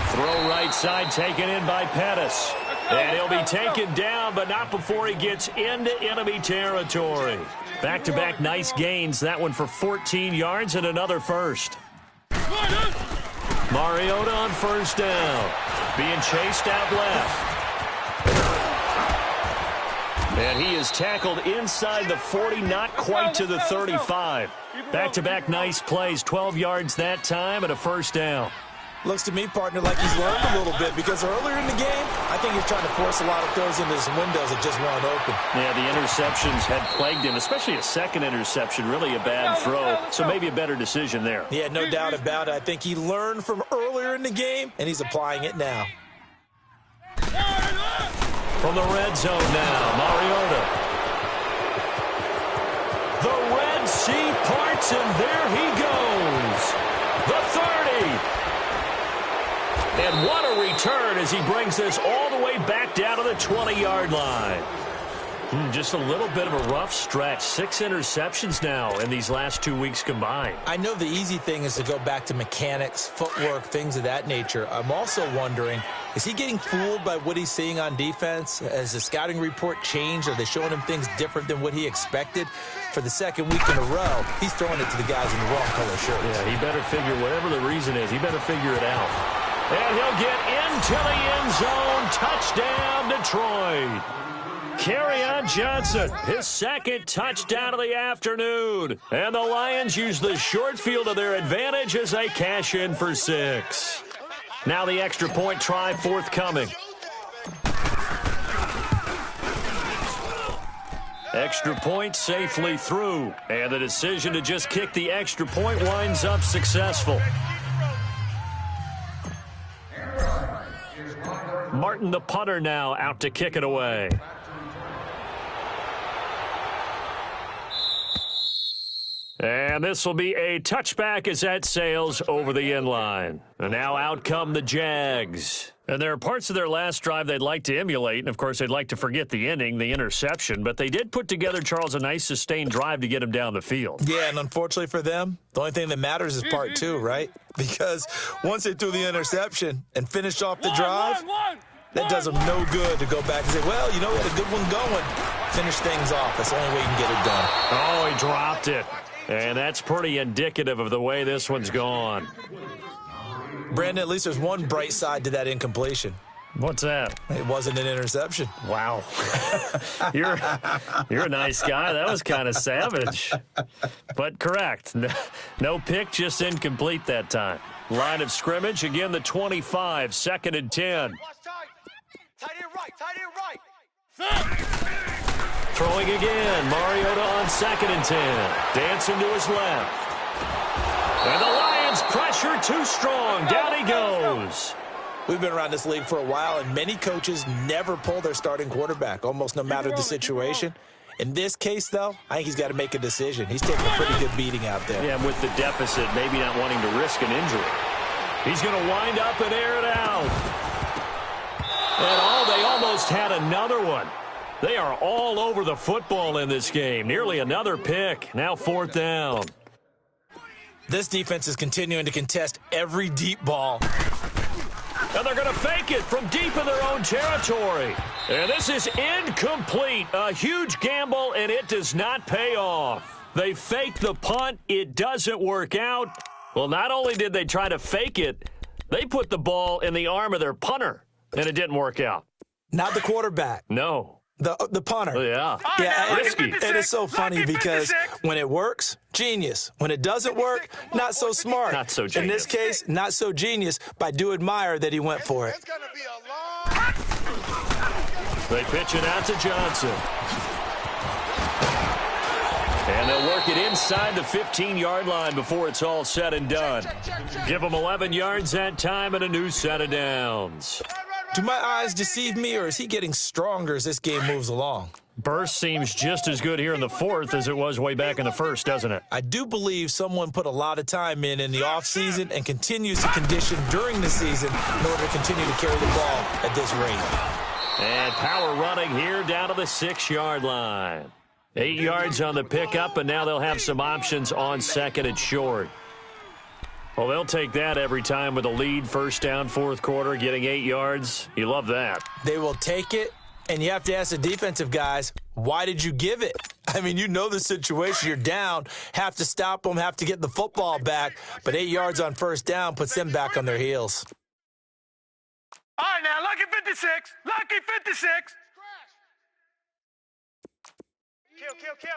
Throw right side taken in by Pettis. And he'll be taken down, but not before he gets into enemy territory. Back-to-back nice gains. That one for 14 yards and another first. Mariota on first down. Being chased out left. And he is tackled inside the 40, not quite to the 35. Back-to-back nice plays, 12 yards that time and a first down. Looks to me, partner, like he's learned a little bit because earlier in the game, I think he's trying to force a lot of throws into his windows that just weren't open. Yeah, the interceptions had plagued him, especially a second interception, really a bad throw, so maybe a better decision there. Yeah, no doubt about it. I think he learned from earlier in the game, and he's applying it now. From the red zone now, Mariota. The Red Sea parts, and there he goes. The 30. And what a return as he brings this all the way back down to the 20-yard line. Just a little bit of a rough stretch. 6 interceptions now in these last 2 weeks combined. I know the easy thing is to go back to mechanics, footwork, things of that nature. I'm also wondering, is he getting fooled by what he's seeing on defense? Has the scouting report changed? Are they showing him things different than what he expected? For the second week in a row, he's throwing it to the guys in the wrong color shirts. Yeah, he better figure, whatever the reason is, he better figure it out. And he'll get into the end zone. Touchdown, Detroit. Kerryon Johnson, his second touchdown of the afternoon. And the Lions use the short field to their advantage as they cash in for 6. Now the extra point try forthcoming. Extra point safely through. And the decision to just kick the extra point winds up successful. Martin, the punter, now out to kick it away. And this will be a touchback as that sails over the end line. And now out come the Jags. And there are parts of their last drive they'd like to emulate. And, of course, they'd like to forget the inning, the interception. But they did put together, Charles, a nice sustained drive to get him down the field. Yeah, and unfortunately for them, the only thing that matters is part 2, right? Because once they threw the interception and finished off the drive, that does them no good to go back and say, well, you know what, a good one going. Finish things off. That's the only way you can get it done. Oh, he dropped it. And that's pretty indicative of the way this one's gone. Brandon, at least there's one bright side to that incompletion. What's that? It wasn't an interception. Wow. You're a nice guy. That was kind of savage. But correct. No pick, just incomplete that time. Line of scrimmage, again the 25, 2nd and 10. Tight end right. Throwing again. Mariota on 2nd and 10. Dancing to his left. And the Lions pressure too strong. Down he goes. We've been around this league for a while, and many coaches never pull their starting quarterback, almost no matter the situation. In this case, though, I think he's got to make a decision. He's taking a pretty good beating out there. Yeah, with the deficit, maybe not wanting to risk an injury. He's going to wind up and air it out. And they almost had another one. They are all over the football in this game. Nearly another pick. Now 4th down. This defense is continuing to contest every deep ball. And they're going to fake it from deep in their own territory. And this is incomplete. A huge gamble, and it does not pay off. They fake the punt. It doesn't work out. Well, not only did they try to fake it, they put the ball in the arm of their punter, and it didn't work out. Not the quarterback. No. The punter. Yeah. Yeah, risky. It is so funny because when it works, genius. When it doesn't work, not so smart. Not so genius. In this case, not so genius, but I do admire that he went for it. It's going to be a long... They pitch it out to Johnson. And they'll work it inside the 15-yard line before it's all said and done. Give them 11 yards that time and a new set of downs. Do my eyes deceive me, or is he getting stronger as this game moves along? Burst seems just as good here in the 4th as it was way back in the 1st, doesn't it? I do believe someone put a lot of time in the offseason and continues to condition during the season in order to continue to carry the ball at this rate. And power running here down to the 6-yard line. 8 yards on the pickup, and now they'll have some options on 2nd and short. Well, they'll take that every time with a lead, 1st down, 4th quarter, getting 8 yards. You love that. They will take it, and you have to ask the defensive guys, why did you give it? I mean, you know the situation. You're down, have to stop them, have to get the football back, but 8 yards on 1st down puts them back on their heels. All right, now, lucky 56. Lucky 56. Kill.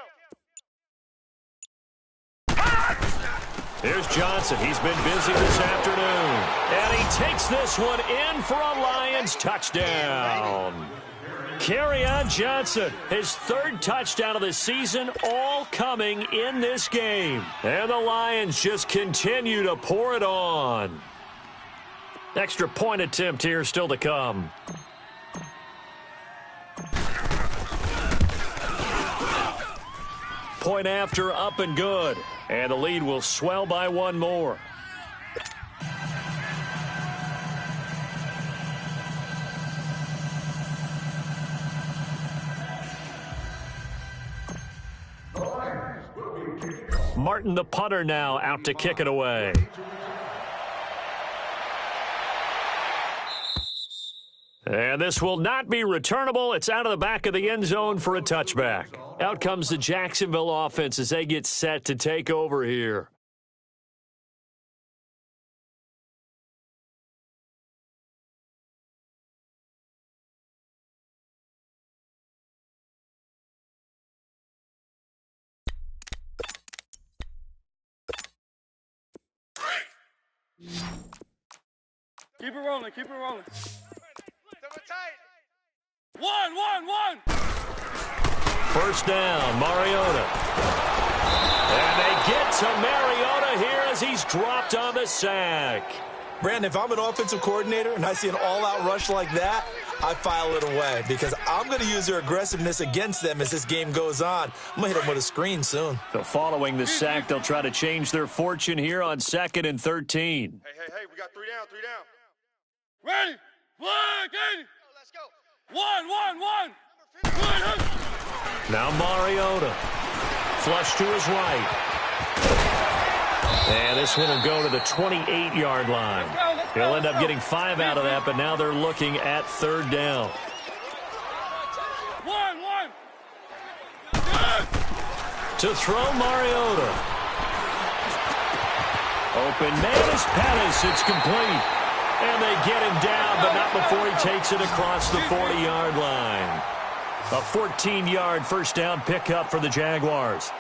Here's Johnson. He's been busy this afternoon. And he takes this one in for a Lions touchdown. Kerryon Johnson, his 3rd touchdown of the season, all coming in this game. And the Lions just continue to pour it on. Extra point attempt here still to come. Point after, up and good. And the lead will swell by one more. Martin, the punter, now out to kick it away. And this will not be returnable. It's out of the back of the end zone for a touchback. Out comes the Jacksonville offense as they get set to take over here. Keep it rolling, keep it rolling. Double tight. One. First down, Mariota. And they get to Mariota here as he's dropped on the sack. Brandon, if I'm an offensive coordinator and I see an all-out rush like that, I file it away because I'm going to use their aggressiveness against them as this game goes on. I'm going to hit them with a screen soon. So following the sack, they'll try to change their fortune here on 2nd and 13. Hey, we got 3 down. Ready? One, Let's go. one. Now Mariota. Flush to his right. And this one will go to the 28-yard line. He'll end up getting 5 out of that, but now they're looking at 3rd down. One. To throw Mariota. Open man is Pettis. It's complete. And they get him down, but not before he takes it across the 40-yard line. A 14-yard first down pickup for the Jaguars.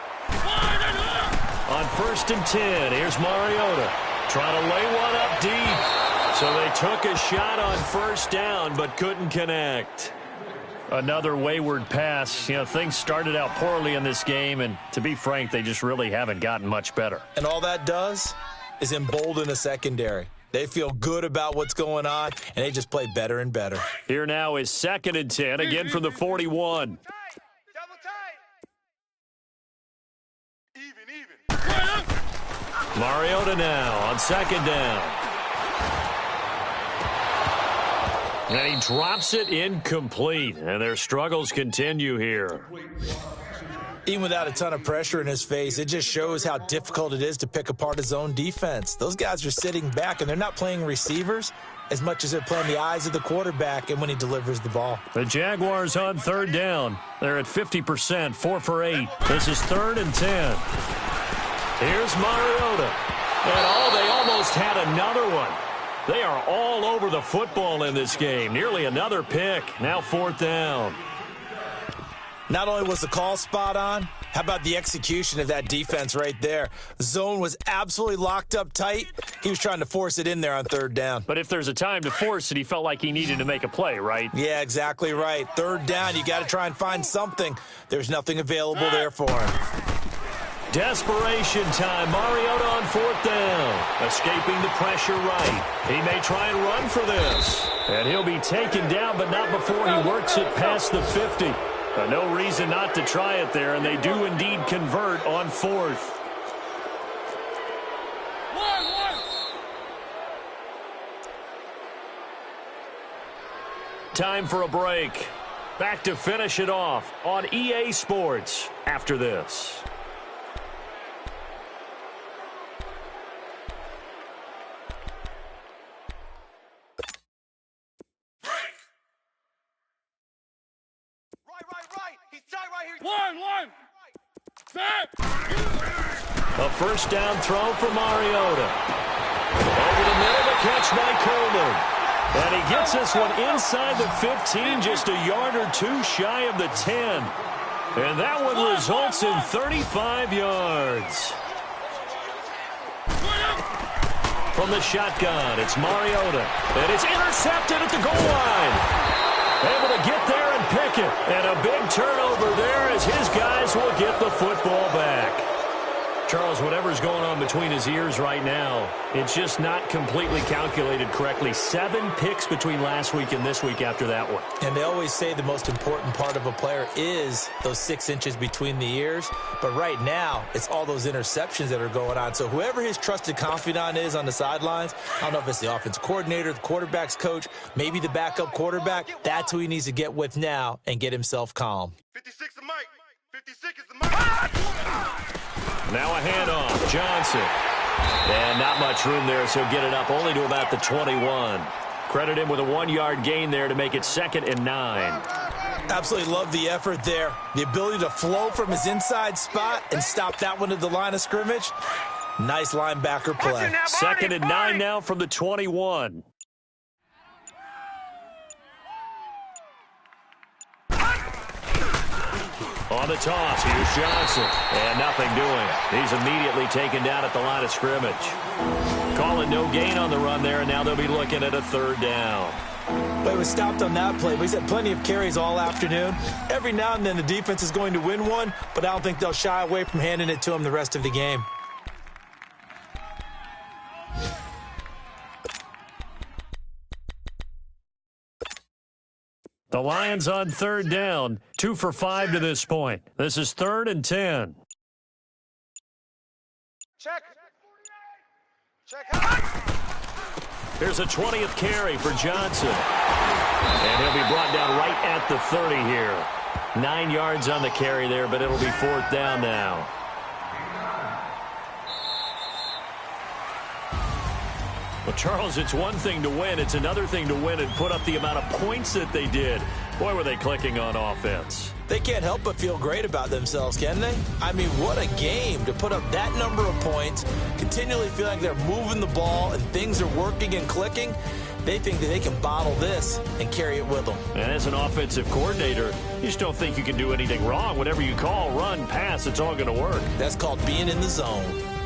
On 1st and 10, here's Mariota. Trying to lay one up deep. So they took a shot on 1st down, but couldn't connect. Another wayward pass. You know, things started out poorly in this game, and to be frank, they just really haven't gotten much better. And all that does is embolden the secondary. They feel good about what's going on, and they just play better and better. Here now is 2nd and 10, again from the 41. Double tight. Even. Mariota now on 2nd down. And he drops it incomplete, and their struggles continue here. Even without a ton of pressure in his face, it just shows how difficult it is to pick apart his own defense. Those guys are sitting back, and they're not playing receivers as much as they're playing the eyes of the quarterback and when he delivers the ball. The Jaguars on 3rd down. They're at 50%, 4 for 8. This is 3rd and 10. Here's Mariota. And they almost had another one. They are all over the football in this game. Nearly another pick. Now 4th down. Not only was the call spot on, how about the execution of that defense right there? The zone was absolutely locked up tight. He was trying to force it in there on 3rd down. But if there's a time to force it, he felt like he needed to make a play, right? Yeah, exactly right. 3rd down, you got to try and find something. There's nothing available there for him. Desperation time. Mariota on 4th down. Escaping the pressure right. He may try and run for this. And he'll be taken down, but not before he works it past the 50. No reason not to try it there, and they do indeed convert on 4th. Time for a break. Back to finish it off on EA Sports after this. Right. He's tight right here. One. Set. A first down throw for Mariota. Over the middle, the catch by Coleman. And he gets this one inside the 15, just a yard or two shy of the 10. And that one results in 35 yards. From the shotgun, it's Mariota. And it's intercepted at the goal line. Able to get there and pick it. And a big turnover there as his guys will get the football back. Charles, whatever's going on between his ears right now, it's just not completely calculated correctly. 7 picks between last week and this week after that one. And they always say the most important part of a player is those 6 inches between the ears. But right now, it's all those interceptions that are going on. So whoever his trusted confidant is on the sidelines, I don't know if it's the offense coordinator, the quarterback's coach, maybe the backup quarterback, that's who he needs to get with now and get himself calm. 56 the mic. 56 is the mic. Now a handoff. Johnson. And not much room there, so get it up only to about the 21. Credit him with a 1-yard gain there to make it 2nd and 9. Absolutely love the effort there. The ability to flow from his inside spot and stop that one at the line of scrimmage. Nice linebacker play. 2nd and 9 now from the 21. On the toss, here's Johnson. And nothing doing. He's immediately taken down at the line of scrimmage. Calling no gain on the run there, and now they'll be looking at a 3rd down. But he was stopped on that play, but he's had plenty of carries all afternoon. Every now and then the defense is going to win one, but I don't think they'll shy away from handing it to him the rest of the game. The Lions on 3rd down, 2 for 5 to this point. This is 3rd and 10. Check. Check. Here's a 20th carry for Johnson. And he'll be brought down right at the 30 here. 9 yards on the carry there, but it'll be 4th down now. Well, Charles, it's one thing to win. It's another thing to win and put up the amount of points that they did. Boy, were they clicking on offense. They can't help but feel great about themselves, can they? I mean, what a game to put up that number of points, continually feel like they're moving the ball and things are working and clicking. They think that they can bottle this and carry it with them. And as an offensive coordinator, you just don't think you can do anything wrong. Whatever you call, run, pass, it's all going to work. That's called being in the zone.